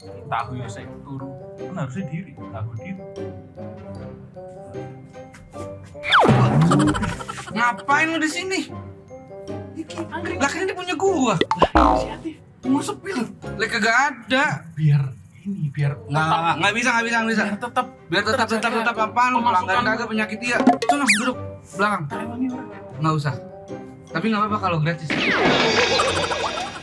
Tahu ya saya turu. Kan harusnya diri, tahu diri. Ngapain lu di sini? Lah kan ini punya gua. Inisiatif. Tunggu sepi loh. Lah kagak ada. Biar Nggak bisa. biar Tetap apaan lu pelanggan kagak penyakit dia. Sono duduk belakang. Nggak usah. Tapi nggak apa-apa kalau gratis.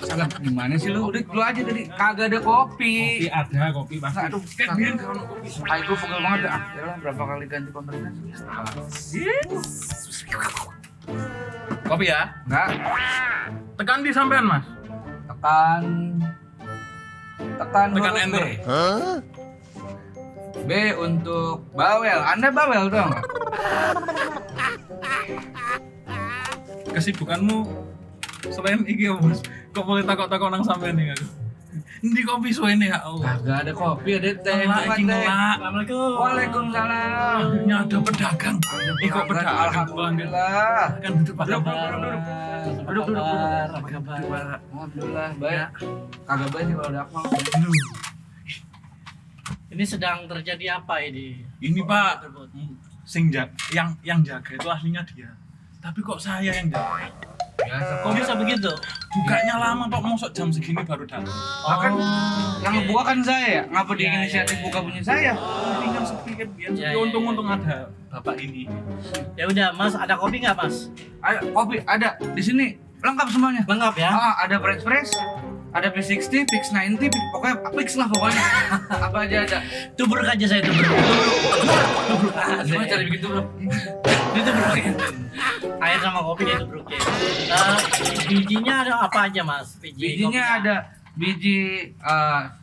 Salah gimana sih lu? Udah lu aja tadi kagak ada kopi. Kopi pasti. Aduh, Kan biar kalau kopi. Ay, gue pegel banget dah. Yalah, berapa kali ganti kontraknya? Kopi ya. Enggak, Tekan di sampean, Mas. tekan Tekan huruf B. enter. B untuk bawel. Anda bawel dong. Kesibukanmu selain iki apa, Mas? Kok boleh takok-takok nang sampean nih aku. Endi kopi suwene ya Allah. Kagak ada kopi, ada teh. Lah Bukan iki teh. ngelak. Waalaikumsalam. Akhirnya ada pedagang. Kok pedagang? Alhamdulillah. Kan duduk pada Duduk. Apa kabar? Alhamdulillah baik. Kagak baik sih kalau ada akmal. Ini sedang terjadi apa ini? Ini Pak, yang jaga itu aslinya dia. Tapi kok saya yang jaga? Biasa Kok bisa begitu? Bukanya lama Pak, mosok jam segini baru datang. Kan yang ngebuka kan saya. Ngapa dia Iya, inisiatif iya, buka punya saya? Tinggal sepi kan biar Ya, sepi. ya, Untung-untung ada bapak ini. Ya udah, Mas, ada kopi nggak, Mas? Ayo, kopi ada di sini lengkap semuanya. Lengkap ya? Ada French press, ada P60, P90, pokoknya Pix lah pokoknya. Apa aja ada. Tubruk aja saya tubruk. Gimana cari begitu bro? Itu tubruknya. Air sama kopi dia tubrukin. Bijinya ada apa aja, Mas? Bijinya kopinya. ada biji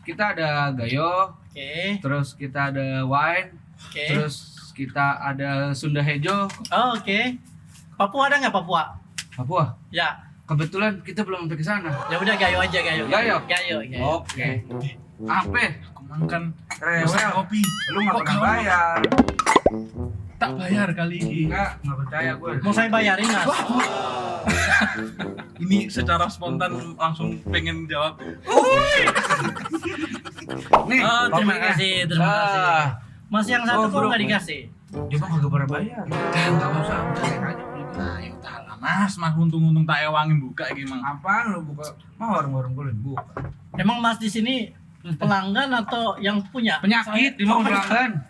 kita ada gayo, Oke. terus kita ada wine, Oke. terus kita ada Sunda Hejo, Oh, oke. Papua ada nggak Papua? Papua. Ya. Kebetulan kita belum sampai ke sana. Ya udah gayo aja gayo. Gayo? Gayo. Oke. Apa? Aku makan Rewel. pesan kopi. Lu nggak Kok pernah kamu bayar? Tak bayar kali ini. Nggak percaya gue. Mau saya bayarin, Mas? Ini secara spontan langsung pengen jawab. Nih, Terima kopinya. kasih, terima kasih. Ah, Mas yang satu Oh, kok bro. nggak dikasih? dia mah kagak pernah bayar. Nggak usah, naik aja. Ayo talah Mas, untung-untung tak ewangin buka iki mang. Apaan lu buka? Mah warung-warung gue buka. Emang Mas di sini pelanggan atau yang punya? Penyakit di mau pelanggan.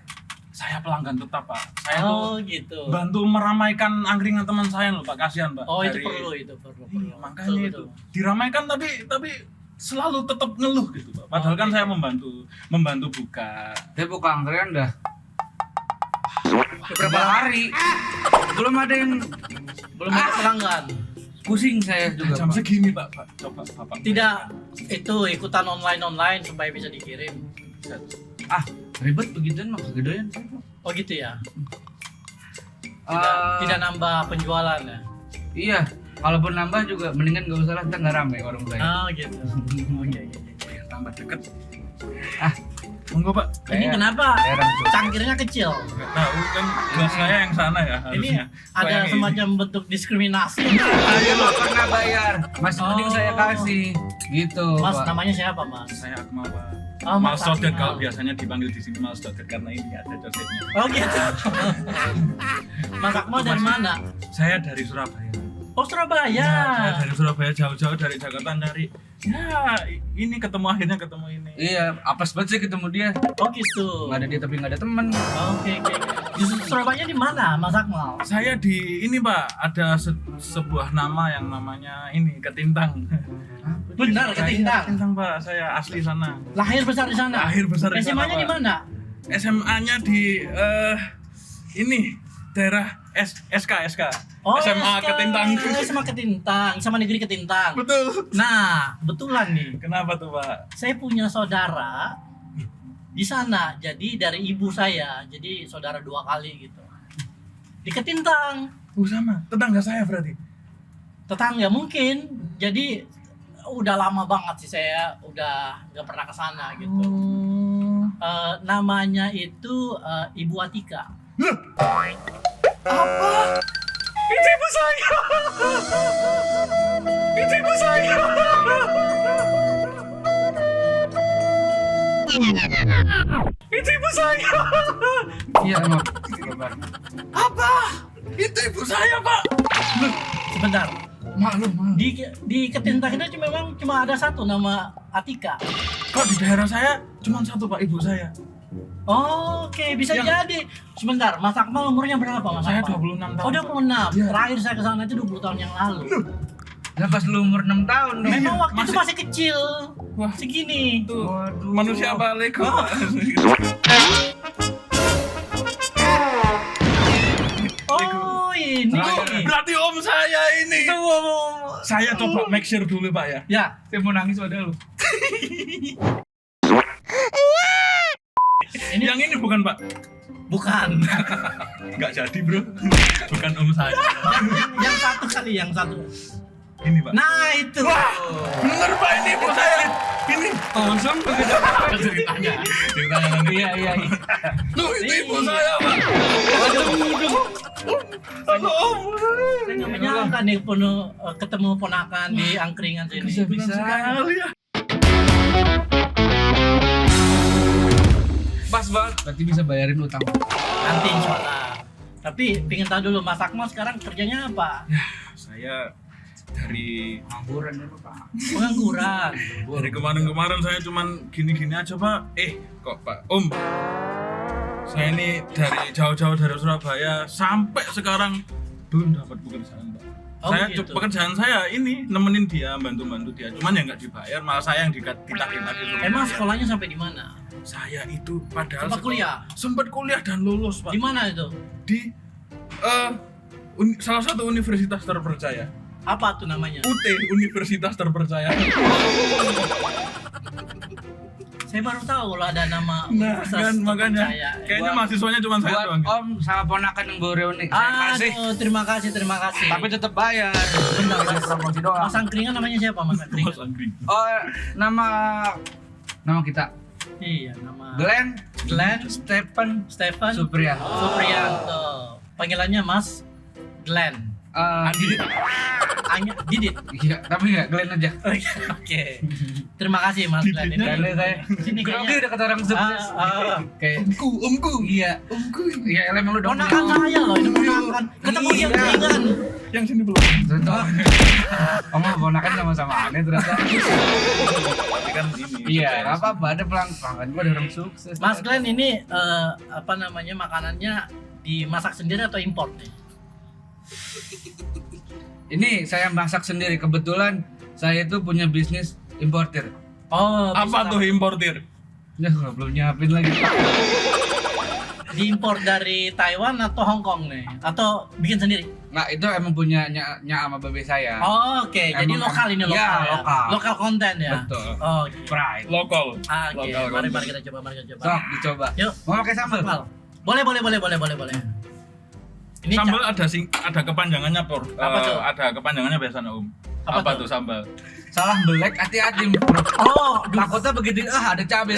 Saya pelanggan tetap Pak. Saya tuh Oh gitu. bantu meramaikan angkringan teman saya loh Pak, kasihan Pak. Oh itu Dari- perlu itu perlu. Iya, makanya Betul, itu betul. diramaikan tapi selalu tetap ngeluh gitu Pak. Padahal kan saya membantu buka. Saya buka angkringan dah berapa hari belum ada yang Belum ada pelanggan. pusing saya juga Jam Pak. segini Pak. Coba Bapak. Tidak itu ikutan online supaya bisa dikirim. Ribet begituan mah kegedean. Oh gitu ya. Eh, Tidak nambah penjualan ya. Iya, kalaupun nambah juga mendingan gak usah lah, kita nggak rame warung saya. Oh gitu. Oke. Biar tambah deket. Ah, Monggo Pak. Ini Kayak- kenapa heran tuh. cangkirnya kecil? Nggak tahu kan gelas saya yang sana ya Ini harusnya. ada Saya yang semacam bentuk diskriminasi. Saya nggak pernah bayar, masih mending Oh. saya kasih, gitu. Mas Pak. namanya siapa Mas? Saya Akmal Pak. Oh, Mas Mas Codet Akmal. kalau biasanya dipanggil di sini Mas Codet karena ini ada codetnya. Oh gitu. Mas Akmal dari mana? Saya dari Surabaya. Oh Surabaya. Ya, saya dari Surabaya jauh-jauh dari Jakarta cari. Ya, ini akhirnya ketemu ini. Iya, apes banget sih ketemu dia. Oh gitu. Nggak ada dia tapi nggak ada temen. Oke. Di Surabaya di mana Mas Akmal? Saya di ini Pak, ada sebuah nama yang namanya ini Ketintang. Benar Ketintang. Ketintang Pak, saya asli sana. Lahir besar di sana. Lahir besar di sana, SMA-nya di Pak. mana? SMA-nya di ini daerah SK. SMA SK. Ketintang. SMA Ketintang, SMA Negeri Ketintang. Betul. Nah, kebetulan nih, Kenapa tuh Pak? saya punya saudara di sana. Jadi dari ibu saya, jadi saudara 2 kali gitu. Di Ketintang, Sama, tetangga saya berarti. tetangga mungkin. Jadi udah lama banget sih saya udah nggak pernah ke sana gitu. Namanya itu Ibu Atika. Apa? Itu ibu saya. Itu ibu saya. Itu ibu saya. Iya emang. Apa? Itu ibu saya, Pak. Sebentar. Maklum. Di Ketintak itu memang cuma ada satu nama Atika. Kok di daerah saya cuma satu, Pak, ibu saya. Oke, bisa Yang- jadi. Sebentar, Mas Akmal umurnya berapa, Mas Saya Akmal? 26 tahun. Oh, 26. Iya. Terakhir saya ke sana itu 20 tahun yang lalu. Nah pas lu umur 6 tahun dong. Memang waktu itu masih- masih kecil. Wah, Segini. itu Waduh. manusia apa Lego? Oh, ini. Berarti om saya ini. Saya coba make sure dulu, Pak ya. Ya, Saya mau nangis pada lu. ini Yang ini bukan, Pak. bukan. Nggak jadi, Bro. Bukan om saya. Yang satu kali, yang satu. Ini, Pak. Nah, itu. Bener, Pak, ini ibu saya. Ini. Langsung Ceritanya nanti. Iya. Tuh, itu ibu saya, Pak. Halo, om. Saya nggak menyangka nih ketemu ponakan di angkringan sini. Bisa. Sekali ya. Pas banget. Berarti bisa bayarin utang. Nanti insya Allah. Tapi pengen tahu dulu Mas Akmal sekarang kerjanya apa? Saya dari Ngangguran dulu Pak. Pengangguran. kemarin saya cuman gini-gini aja, Pak. Kok Pak Om, saya ini dari jauh-jauh dari Surabaya sampai sekarang belum dapat pekerjaan, Pak. Oh, Saya begitu. pekerjaan saya ini nemenin dia, bantu-bantu dia. Cuman ya nggak dibayar, malah saya yang ditagih-tagih. Emang sekolahnya sampai di mana? Saya itu padahal Sempat kuliah? sempat kuliah dan lulus, Pak. Di mana itu? Di salah satu universitas terpercaya. Apa tuh namanya? UT, Universitas Terpercaya. Saya baru tahu kalau ada nama Nah, universitas kan makanya terpercaya. kayaknya Buat- mahasiswanya cuma saya Buat doang. Om sama ponakan yang gue reuni. Saya kasih. Aduh, terima kasih. Tapi tetap bayar. Bentar, Kasih Mas. promosi doang. Mas Angkringan namanya siapa Mas Mas Angkringan? Angkring. Oh, nama kita Iya, nama Glenn Stephen Stephen Supriyanto. Supriyanto. Panggilannya Mas Glenn. Andi. Didit. Iya, tapi enggak Glenn aja. Oke. Terima kasih Mas Glenn. Diditnya Ini Karena saya sini grogi kayaknya. udah kata orang sukses. Kayak Omku. iya, iya emang lu dong. Ponakan saya loh, ini ponakan. Ketemu Iya. yang ringan. Yang sini belum. Om ponakan sama-sama aneh ternyata. Tapi kan ini. Iya, enggak apa-apa ada pelanggan gua ada orang sukses. Mas Glenn ini apa namanya makanannya dimasak sendiri atau import nih? Ini saya masak sendiri, kebetulan saya itu punya bisnis importer. Oh, Apa tuh importir? Ya gua belum nyiapin lagi. diimpor dari Taiwan atau Hong Kong nih? Atau bikin sendiri? Nah, itu emang punya nya sama babe saya. Oh, oke. Jadi Emang- lokal ini lokal. Iya, ya? lokal. Lokal konten ya. Betul. Oh, Pride. Lokal. oke. Lokal. Mari kita coba. Sok dicoba. Yuk. Mau pakai sambal? Mal. Boleh. Ini Sambal ada kepanjangannya, Por. Apa tuh? Ada kepanjangannya biasanya, Om. Apa Apa tuh? tuh sambal? Salah belek hati-hati. Oh, Takutnya begitu ada cabai.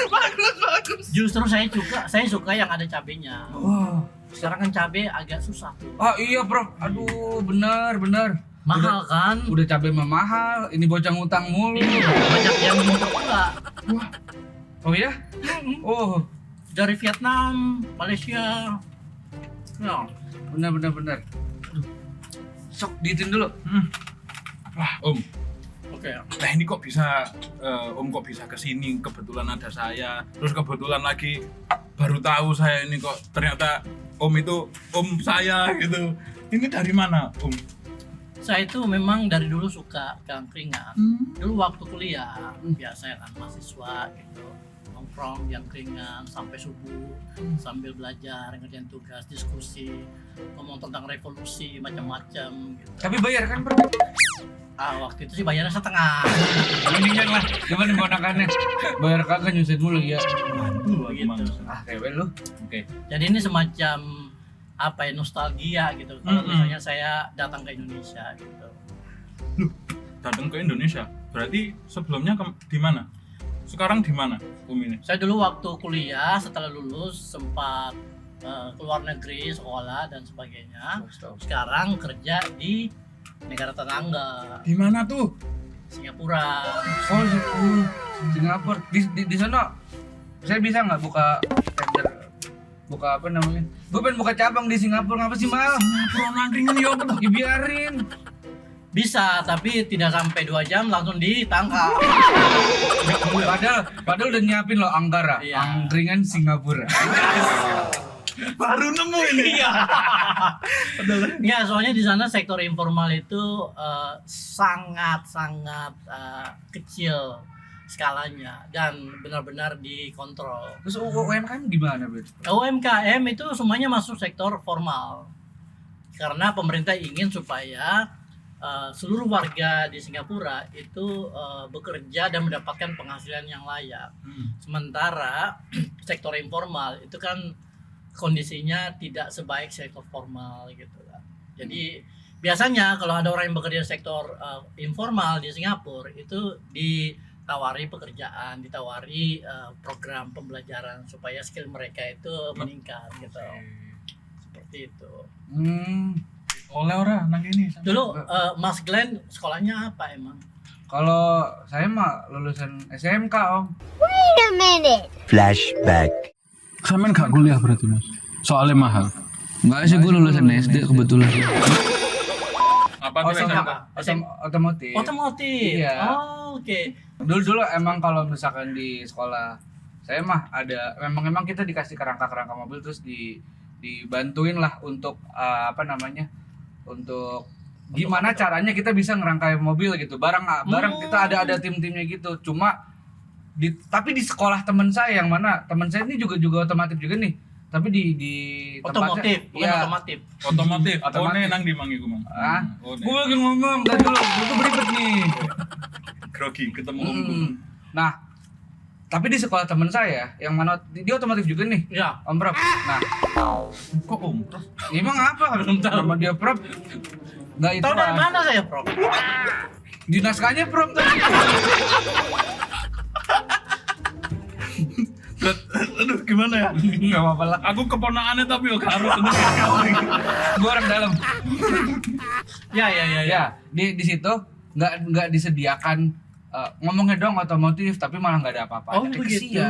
Bagus. justru saya suka yang ada cabenya. Wah. Sekarang kan cabe agak susah tuh. Oh iya, Bro. Aduh, benar. Mahal kan? Udah cabai mah mahal, ini bocah ngutang mulu. Banyak yang impor pula. Oh ya? Oh, Dari Vietnam, Malaysia. Ya. benar. Sok diitin dulu. Wah, Om. Oke. Nah ini kok bisa Om kok bisa kesini, kebetulan ada saya, terus kebetulan lagi baru tahu saya ini kok ternyata Om itu Om saya gitu. Ini dari mana, Om? Saya itu memang dari dulu suka angkringan. Dulu waktu kuliah, biasa ya kan mahasiswa gitu, nongkrong di angkringan sampai subuh sambil belajar, ngerjain tugas, diskusi, ngomong tentang revolusi macam-macam gitu. Tapi bayar kan, Bro? Waktu itu sih bayarnya setengah. Mendingan lah, gimana ponakannya? Bayar kagak nyusit mulu ya. Begitu. Rewel lu. Oke. Jadi ini semacam apa ya, nostalgia gitu. Kalau misalnya saya datang ke Indonesia gitu. Datang ke Indonesia. Berarti sebelumnya di mana? Sekarang di mana, Om ini? Saya dulu waktu kuliah setelah lulus sempat keluar negeri sekolah dan sebagainya. Sekarang kerja di negara tetangga, Di mana tuh? Singapura. Oh, Singapura. Di sana saya bisa nggak buka tender, buka apa namanya? Gue pengen buka cabang di Singapura, ngapa sih mal? Singapura nangkringan ya apa tuh? Ya, biarin. Bisa, tapi tidak sampai 2 jam langsung ditangkap. Padahal udah nyiapin loh Anggara, Iya. angkringan Singapura. Baru nemu ini. Iya. Ya, soalnya di sana sektor informal itu sangat-sangat kecil skalanya dan benar-benar dikontrol. Terus UMKM gimana, Bro? UMKM itu semuanya masuk sektor formal. Karena pemerintah ingin supaya seluruh warga di Singapura itu bekerja dan mendapatkan penghasilan yang layak. Sementara sektor informal itu kan kondisinya tidak sebaik sektor formal gitu kan. Jadi biasanya kalau ada orang yang bekerja di sektor informal di Singapura itu ditawari pekerjaan, ditawari program pembelajaran supaya skill mereka itu meningkat gitu. Seperti itu. Oleh orang nang ini. Dulu Mas Glenn sekolahnya apa emang? Kalau saya mah lulusan SMK, Om. Wait a minute. Flashback. Sampean gak kuliah berarti Mas. Soalnya mahal. Enggak sih, gue lulusan SD kebetulan. Apa tuh SMK? Otomotif. Otomotif. Iya. Oh, oke. Dulu emang kalau misalkan di sekolah saya mah ada memang kita dikasih kerangka mobil terus dibantuin lah untuk untuk gimana caranya kita bisa ngerangkai mobil gitu. Barang kita ada tim-timnya gitu. Cuma tapi di sekolah teman saya yang mana teman saya ini juga otomotif juga nih. Tapi di Otomotif, bukan ya, otomotif. Otomotif. Otomotif. One nang di mang iku, Mang. Gue lagi ngomong tadi dulu, gue beribet nih. Grogi ketemu omku. Nah, tapi di sekolah teman saya yang mana dia otomotif juga nih. Ya. Om Prof. Nah, Kok om? emang apa? Belum tahu. Nama dia Prof. Enggak itu. Tahu dari Pak. mana saya, Prof? Di naskahnya Prof tadi. Aduh, gimana ya? Enggak apa-apa lah. Aku keponakannya tapi yo gak harus. Gue orang dalam. Ya. Ya, di situ enggak disediakan ngomongnya dong otomotif tapi malah enggak ada apa-apa. Oh, begitu.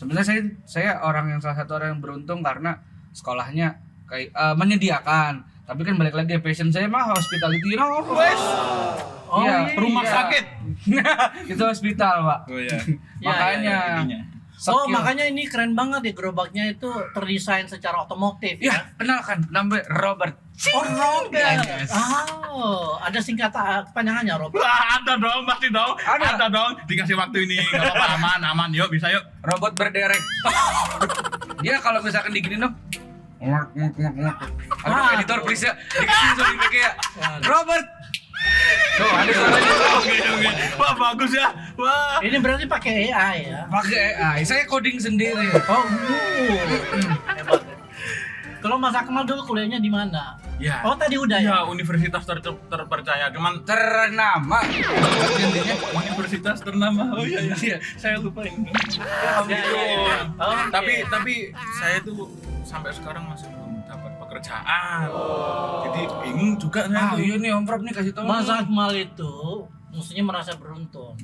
Sebenarnya saya salah satu orang yang beruntung karena sekolahnya kayak menyediakan. Tapi kan balik lagi passion saya mah hospitality, wes. Oh, Iya, Rumah iya. sakit. Itu hospital, Pak. Oh iya. Makanya. Ininya. Oh, skill. makanya ini keren banget ya, gerobaknya itu terdesain secara otomotif Ya, kenalkan nama Robert. Oh, Robert. Yes. Oh, ada singkatan kepanjangannya Robert. Wah, ada dong, pasti dong. Ada. Ada dong. Dikasih waktu ini. Enggak apa-apa, aman. Yuk, bisa yuk. Robot berderek. Dia kalau misalkan digini dong. Aduh, Waduh. editor please ya. Dikasih suara kayak Robert. Tuh, ada suaranya. Oke. Wah, bagus ya. Wah. Ini berarti pakai AI ya. Pakai AI, saya coding sendiri. Oh, hebat. Kalau Mas Akmal dulu kuliahnya di mana? Ya. Oh, tadi udah Ya, ya. universitas terpercaya. Cuman Ternama. Intinya universitas ternama. Oh iya. Iya. Saya lupa ini. Ya. Oh, Tapi saya tuh sampai sekarang masih belum dapat pekerjaan. Jadi bingung juga saya tuh. iya nih Om Prof nih kasih tahu. Mas nih. Akmal itu mestinya merasa beruntung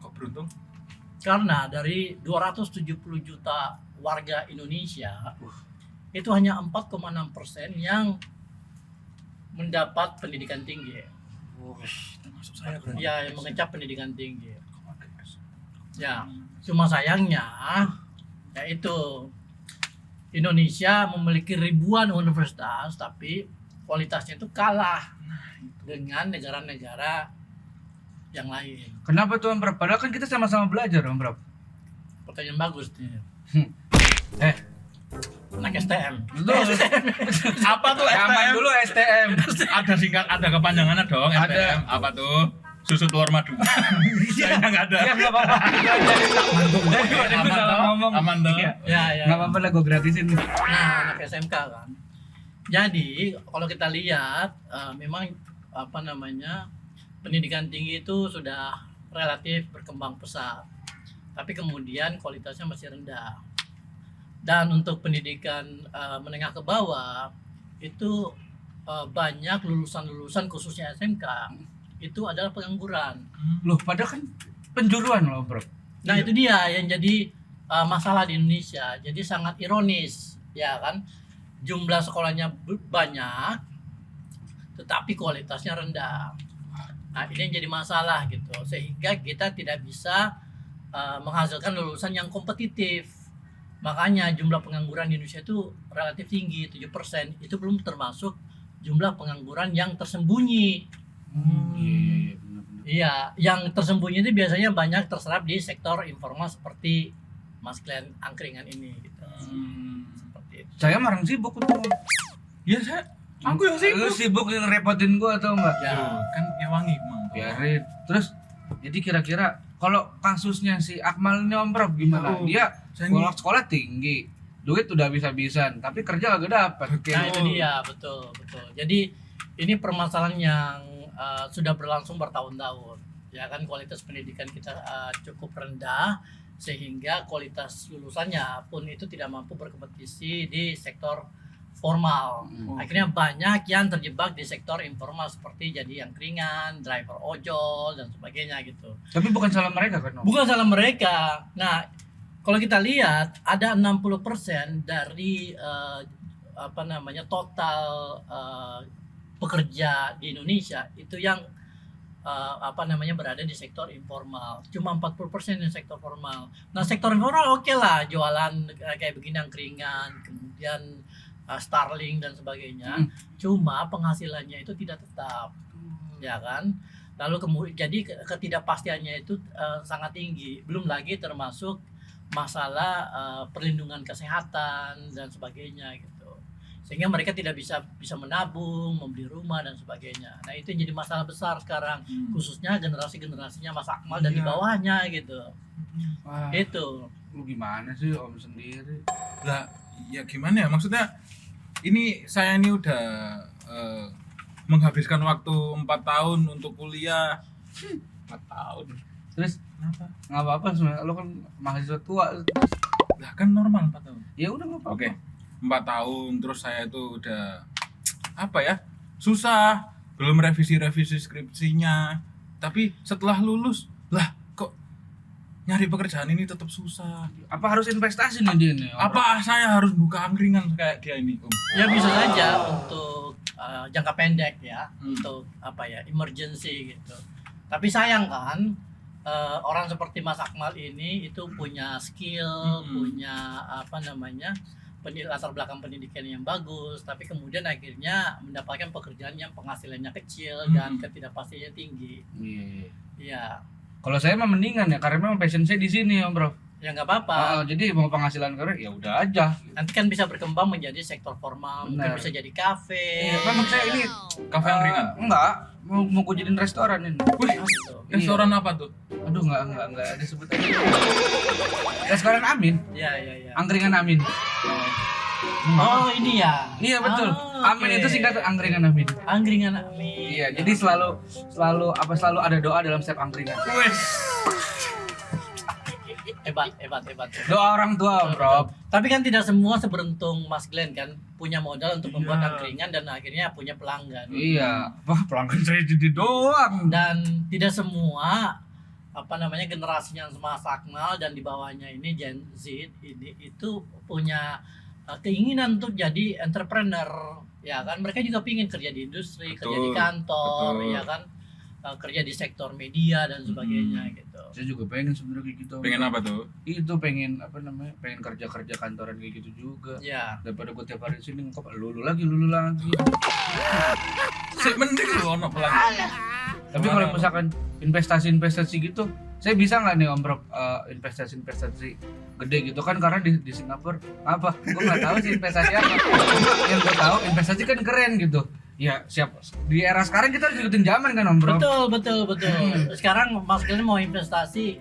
Kok beruntung? karena dari 270 juta warga Indonesia itu hanya 4,6% yang mendapat pendidikan tinggi. Termasuk saya berarti. Ya, yang mengecap pendidikan tinggi. Ya, cuma sayangnya yaitu Indonesia memiliki ribuan universitas tapi kualitasnya itu kalah dengan negara-negara yang lain. Kenapa tuh Om Prof? Padahal kan kita sama-sama belajar Om Prof. Pertanyaan bagus nih. Anak STM. Apa tuh Zaman STM? dulu STM. Ada kepanjangannya dong Ada. STM. Apa tuh? Susu telur madu. Saya enggak ada. Ya enggak apa-apa. Aman salah dong. ngomong. Aman dong. Ya. Enggak apa-apa lah gue gratisin. Nah, anak SMK kan. Jadi, kalau kita lihat memang pendidikan tinggi itu sudah relatif berkembang pesat. Tapi kemudian kualitasnya masih rendah. Dan untuk pendidikan menengah ke bawah itu banyak lulusan-lulusan khususnya SMK itu adalah pengangguran. Loh, padahal kan penjuruan loh bro. Nah itu dia yang jadi masalah di Indonesia. Jadi sangat ironis, ya kan? Jumlah sekolahnya banyak, tetapi kualitasnya rendah. Nah ini yang jadi masalah gitu. Sehingga kita tidak bisa menghasilkan lulusan yang kompetitif. Makanya jumlah pengangguran di Indonesia itu relatif tinggi, 7%. Itu belum termasuk jumlah pengangguran yang tersembunyi. Iya, benar-benar. Iya, yang tersembunyi itu biasanya banyak terserap di sektor informal seperti Mas Glenn angkringan ini gitu. Seperti itu. Saya marang sibuk tuh. Ya aku yang sibuk. Lu sibuk yang repotin gua atau enggak? Ya. Kan ewangi mang. Biarin. Terus jadi kira-kira kalau kasusnya si Akmal ini Om Prof gimana? Oh, Dia saya ini- sekolah tinggi, duit udah bisa-bisan, tapi kerja kagak dapat. Nah itu dia, betul. Jadi ini permasalahan yang sudah berlangsung bertahun-tahun. Ya kan kualitas pendidikan kita cukup rendah sehingga kualitas lulusannya pun itu tidak mampu berkompetisi di sektor formal. Akhirnya banyak yang terjebak di sektor informal seperti jadi angkringan, driver ojol dan sebagainya gitu. Tapi bukan salah mereka kan Om? Bukan salah mereka. Nah, kalau kita lihat ada 60% dari total pekerja di Indonesia itu yang berada di sektor informal. Cuma 40% di sektor formal. Nah, sektor informal oke lah, jualan kayak begini angkringan, kemudian Starling dan sebagainya. Cuma penghasilannya itu tidak tetap. Ya kan? Lalu kemudian jadi ketidakpastiannya itu sangat tinggi. Belum lagi termasuk masalah perlindungan kesehatan dan sebagainya gitu. Sehingga mereka tidak bisa menabung, membeli rumah dan sebagainya. Nah, itu yang jadi masalah besar sekarang, khususnya generasinya Mas Akmal dan di bawahnya gitu. Wah, Itu. lu gimana sih Om sendiri? Lah, ya gimana ya? Maksudnya ini saya ini udah menghabiskan waktu 4 tahun untuk kuliah. 4 tahun. Terus Kenapa? nggak apa-apa sebenarnya, lu kan mahasiswa tua. Lah kan normal 4 tahun. Ya udah nggak apa-apa. Oke. 4 tahun terus saya itu udah apa ya? Susah, belum revisi skripsinya. Tapi setelah lulus, lah kok nyari pekerjaan ini tetap susah. Apa harus investasi nih dia nih? Om? Apa saya harus buka angkringan kayak dia ini, Om? Ya bisa saja untuk jangka pendek ya, untuk emergency gitu. Tapi sayang kan orang seperti Mas Akmal ini itu punya skill, punya latar belakang pendidikan yang bagus, tapi kemudian akhirnya mendapatkan pekerjaan yang penghasilannya kecil dan ketidakpastiannya tinggi. Iya. Iya, Kalau saya mah mendingan ya, karena memang passion saya di sini Om Bro. ya nggak apa-apa. Jadi mau penghasilan keren ya udah aja. Nanti kan bisa berkembang menjadi sektor formal, mungkin Benar. bisa jadi kafe. Iya, memang saya ini Kafe angkringan. enggak mau gue jadiin restoran ini. Wih, Gitu. restoran apa tuh? Aduh enggak ada sebutan. Restoran Amin, Iya. angkringan Amin. Oh ini ya. Iya betul. Oh, Amin oke. itu singkatan angkringan Amin. Angkringan Amin. Iya, jadi selalu ada doa dalam setiap angkringan. Hebat. Doa orang tua, Om Bro. Tapi kan tidak semua seberuntung Mas Glenn kan punya modal untuk membuat angkringan dan akhirnya punya pelanggan. Iya, wah pelanggan saya jadi doang. Dan tidak semua generasinya Mas Akmal dan di bawahnya ini Gen Z ini itu punya keinginan untuk jadi entrepreneur, ya kan? Mereka juga pingin kerja di industri, kerja di kantor, betul. ya kan? Kerja di sektor media dan sebagainya gitu. Saya juga pengen sebenarnya kayak gitu. Om. Pengen apa tuh? Itu pengen pengen kerja kantoran kayak gitu juga. Ya. Daripada gue tiap hari di sini ngekop lulu lagi. Sik mending lu ono pelanggan. Tapi kalau misalkan investasi gitu, saya bisa nggak nih Om Bro investasi gede gitu kan, karena di Singapura apa? Gue nggak tahu sih investasi apa. Yang gue tahu investasi kan keren gitu. Ya siap. Di era sekarang kita harus ikutin zaman kan Om Bro. Betul. Sekarang Mas Glenn mau investasi,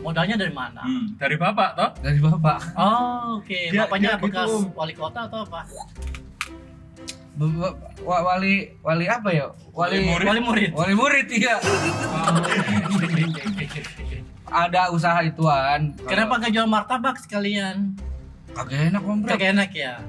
modalnya dari mana? Dari bapak toh? Dari bapak. Oh, oke. Dia Bapaknya gitu, bekas Om. wali kota atau apa? Wali apa ya? Wali murid. Wali murid iya. Ada usaha ituan. Kenapa nggak jual martabak sekalian? Kagak enak Om Bro. Kagak enak ya.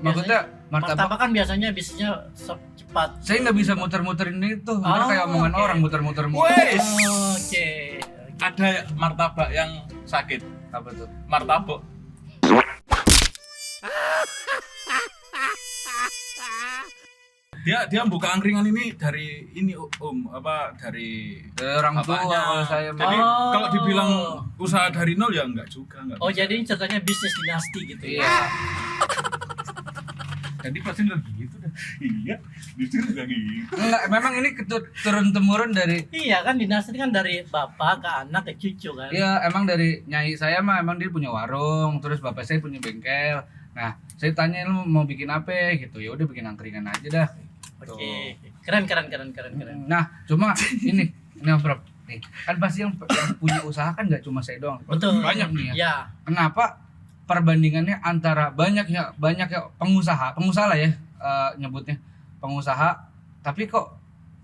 Maksudnya Martabak kan biasanya bisnisnya cepat. saya nggak bisa muter-muterin itu. Bener Oh, kayak omongan oke. orang muter-muter. Wes. Oke. ada martabak yang sakit. Apa tuh? Martabak. Dia buka angkringan ini dari ini dari Orang tua bapaknya. kalau saya Jadi Oh. kalau dibilang usaha dari nol ya enggak juga, enggak. Oh bisa. jadi ini ceritanya bisnis dinasti gitu ya? Iya. Jadi pasti udah gitu dah. Iya, justru udah gitu. Enggak, memang ini turun temurun dari Iya kan dinasti kan dari bapak ke anak ke cucu kan? iya emang dari nyai saya mah emang dia punya warung, terus bapak saya punya bengkel. Nah, saya tanya lu mau bikin apa gitu. Ya udah bikin angkringan aja dah. Gitu. Oke, keren. Nah, cuma ini Om Prof. Nih, kan pasti yang punya usaha kan nggak cuma saya doang. Betul. Banyak nih ya. Ya, Kenapa perbandingannya antara banyak ya pengusaha lah ya nyebutnya pengusaha, tapi kok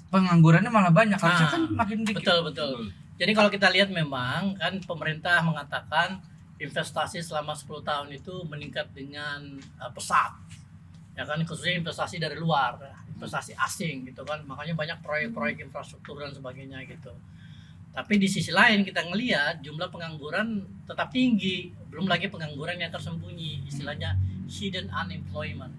penganggurannya malah banyak. Harusnya kan makin dikit. betul. Jadi kalau kita lihat memang kan pemerintah mengatakan investasi selama 10 tahun itu meningkat dengan pesat. Ya kan khususnya investasi dari luar, investasi asing gitu kan. Makanya banyak proyek-proyek infrastruktur dan sebagainya gitu. Tapi di sisi lain kita ngelihat jumlah pengangguran tetap tinggi, belum lagi pengangguran yang tersembunyi, istilahnya hidden unemployment.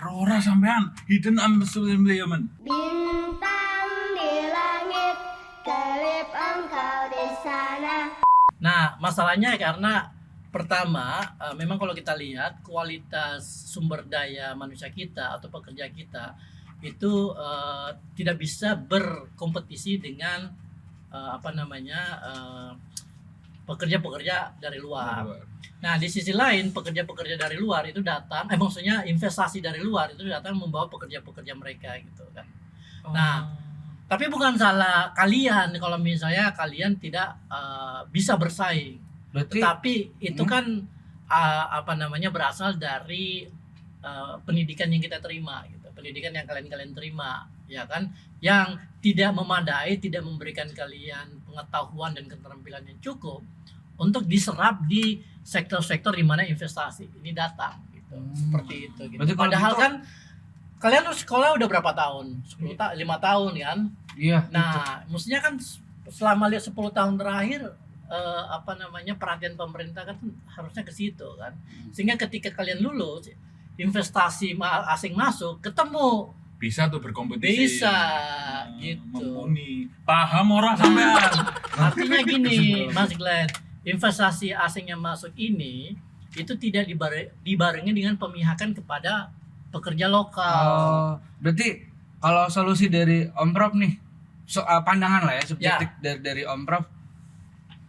Aurora sampean, hidden unemployment. Bintang di langit, kelip engkau di sana. Nah, masalahnya karena pertama, memang kalau kita lihat kualitas sumber daya manusia kita atau pekerja kita itu tidak bisa berkompetisi dengan pekerja-pekerja dari luar. Nah, di sisi lain pekerja-pekerja dari luar itu datang, maksudnya investasi dari luar itu datang membawa pekerja-pekerja mereka gitu kan. Nah, tapi bukan salah kalian kalau misalnya kalian tidak bisa bersaing. Berarti Tapi itu kan berasal dari pendidikan yang kita terima gitu. Pendidikan yang kalian terima, ya kan? Yang tidak memadai, tidak memberikan kalian pengetahuan dan keterampilan yang cukup untuk diserap di sektor-sektor di mana investasi ini datang gitu. Seperti itu gitu. Berarti kalau Padahal gitu- kan kalian tuh sekolah udah berapa tahun? 5 tahun kan? iya. Nah, mestinya kan selama 10 tahun terakhir perhatian pemerintah kan harusnya ke situ kan. Sehingga ketika kalian lulus, investasi asing masuk, ketemu Bisa tuh berkompetisi. bisa gitu. Mumpuni. Paham orang sampean. Artinya gini, Mas Glenn, investasi asing yang masuk ini itu tidak dibarengi dengan pemihakan kepada pekerja lokal. Berarti kalau solusi dari Om Prof nih, pandangan lah ya subjektif dari Om Prof,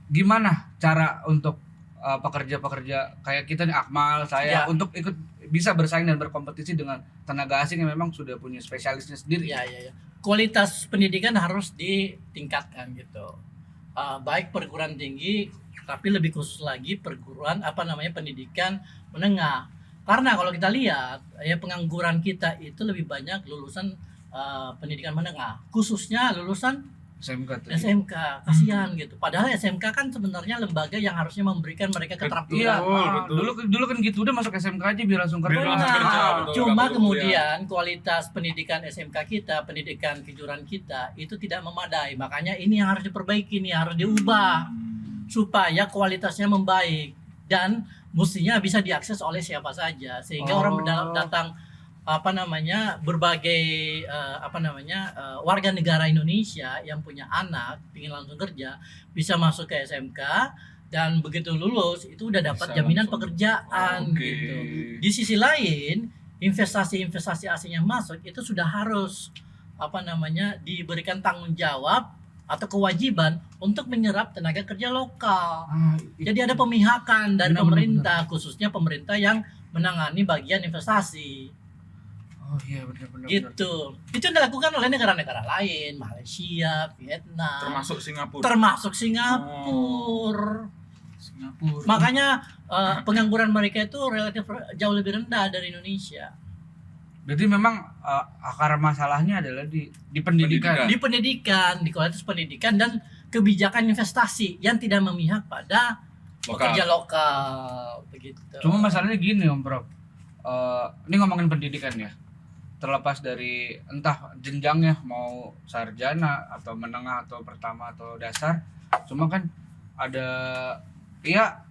gimana cara untuk pekerja-pekerja kayak kita nih Akmal, saya Ya. untuk ikut bisa bersaing dan berkompetisi dengan tenaga asing yang memang sudah punya spesialisnya sendiri. Ya. Kualitas pendidikan harus ditingkatkan gitu. Baik perguruan tinggi, tapi lebih khusus lagi pendidikan menengah. Karena kalau kita lihat ya pengangguran kita itu lebih banyak lulusan pendidikan menengah, khususnya lulusan SMK tuh. SMK. Kasihan gitu. Padahal SMK kan sebenarnya lembaga yang harusnya memberikan mereka Iya, keterampilan. Betul. dulu kan gitu udah masuk SMK aja biar langsung kerja. Biar langsung kerja, betul. Cuma Nggak perlu kemudian kualitas pendidikan SMK kita, pendidikan kejuruan kita itu tidak memadai. Makanya ini yang harus diperbaiki nih, harus diubah supaya kualitasnya membaik dan mestinya bisa diakses oleh siapa saja sehingga orang datang berbagai warga negara Indonesia yang punya anak ingin langsung kerja bisa masuk ke SMK dan begitu lulus itu udah dapat Bisa jaminan langsung. pekerjaan Oke. gitu. Di sisi lain investasi asing yang masuk itu sudah harus diberikan tanggung jawab atau kewajiban untuk menyerap tenaga kerja lokal. Jadi ada pemihakan dari Benar, pemerintah, khususnya pemerintah yang menangani bagian investasi. Oh iya benar-benar. Gitu. Itu yang dilakukan oleh negara-negara lain, Malaysia, Vietnam, Termasuk Singapura. Singapura. Singapura. Makanya pengangguran mereka itu relatif jauh lebih rendah dari Indonesia. Berarti memang akar masalahnya adalah di pendidikan. Di pendidikan, di kualitas pendidikan dan kebijakan investasi yang tidak memihak pada pekerja lokal begitu. Cuma masalahnya gini Om Prof. Ini ngomongin pendidikan ya. Terlepas dari entah jenjangnya mau sarjana atau menengah atau pertama atau dasar, cuma kan ada ya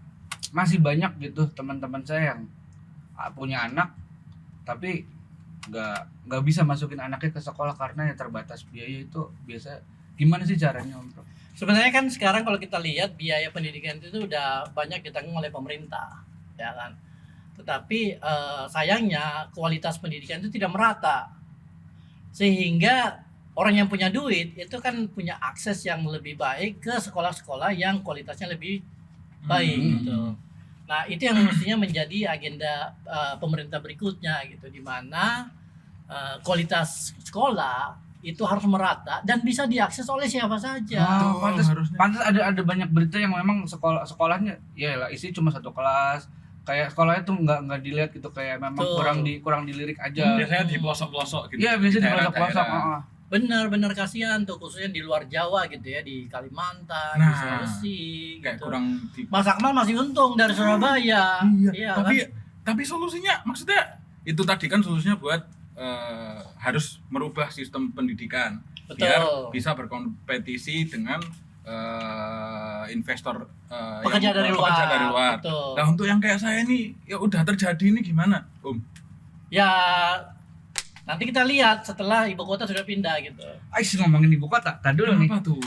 masih banyak gitu teman-teman saya yang punya anak tapi nggak bisa masukin anaknya ke sekolah karena ya terbatas biaya itu. Biasa gimana sih caranya Om Prof? Sebenarnya kan sekarang kalau kita lihat biaya pendidikan itu udah banyak ditanggung oleh pemerintah, ya kan. Tetapi sayangnya kualitas pendidikan itu tidak merata, sehingga orang yang punya duit itu kan punya akses yang lebih baik ke sekolah-sekolah yang kualitasnya lebih baik gitu. Nah itu yang mestinya menjadi agenda pemerintah berikutnya gitu, di mana kualitas sekolah itu harus merata dan bisa diakses oleh siapa saja. Pantas ada banyak berita yang memang sekolahnya ya lah isi cuma satu kelas, kayak sekolahnya tuh nggak dilihat gitu, kayak memang kurang dilirik aja. Biasanya di pelosok-pelosok gitu. Iya biasanya di pelosok-pelosok. Benar kasihan tuh, khususnya di luar Jawa gitu ya, di Kalimantan, di Sulawesi kayak gitu. kurang Mas Akmal masih untung dari Surabaya. Iya tapi solusinya maksudnya itu tadi kan solusinya buat harus merubah sistem pendidikan. Betul. Biar bisa berkompetisi dengan investor pekerja dari luar. Betul. Nah untuk yang kayak saya nih ya udah terjadi ini gimana Om? Ya nanti kita lihat setelah ibu kota sudah pindah gitu. Ais ngomongin ibu kota, tadi dulu nih. Kenapa tuh?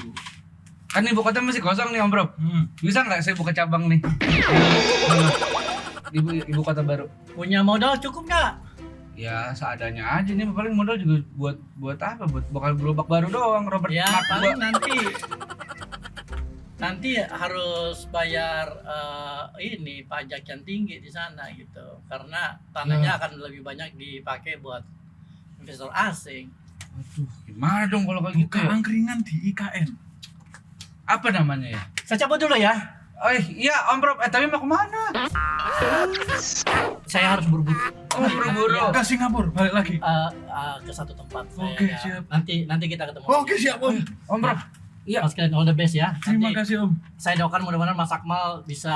Kan ibu kota masih kosong nih Om Prof. Bisa nggak saya buka cabang nih? Ibu kota baru. Punya modal cukup nggak? Ya seadanya aja nih, paling modal juga buat apa? Buat bakal gerobak baru doang, Robert. Ya Mark paling 2. nanti harus bayar ini pajak yang tinggi di sana gitu, karena tanahnya akan lebih banyak dipakai buat investor asing. Aduh, gimana dong kalau kayak gitu? Buka Ya? angkringan di IKN. Apa namanya ya? Saya cabut dulu ya. Iya Om Prof, tapi mau kemana? Saya harus buru-buru. Oh, buru-buru. Ke Singapura balik lagi. Ke satu tempat. Oke, saya, siap. Nanti kita ketemu. Oke siap Om. Om Prof. Iya. Mas kalian all the best ya. Terima Nanti kasih Om. saya doakan mudah-mudahan Mas Akmal bisa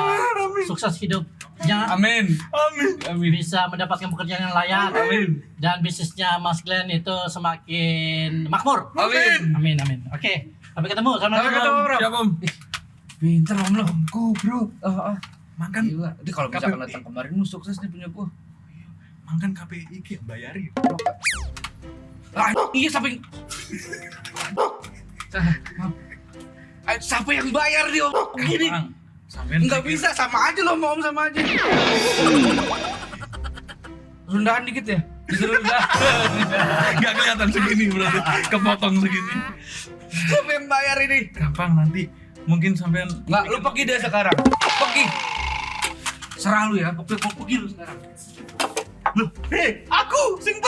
sukses hidupnya, Amin. bisa mendapatkan pekerjaan yang layak, dan bisnisnya Mas Glenn itu semakin makmur. Amin. Oke, sampai ketemu. Sampai ketemu, Bro. Siap Om. Pinter Om lo. Bro. Makan Gila. Dia kalau misalkan datang kemarin lu sukses nih punya gua. makan KPI ki bayari. Iya sampai. Siapa yang bayar dia Om? Gini. Enggak bisa, sama aja lo Om, sama aja. Rendahan dikit ya? Disuruh rendahan. Enggak kelihatan segini berarti. Kepotong segini. Siapa yang bayar ini? Gampang nanti mungkin sampean Enggak, lu pergi deh sekarang. Pergi. Serah lu ya, pergi lu sekarang. Loh, aku sing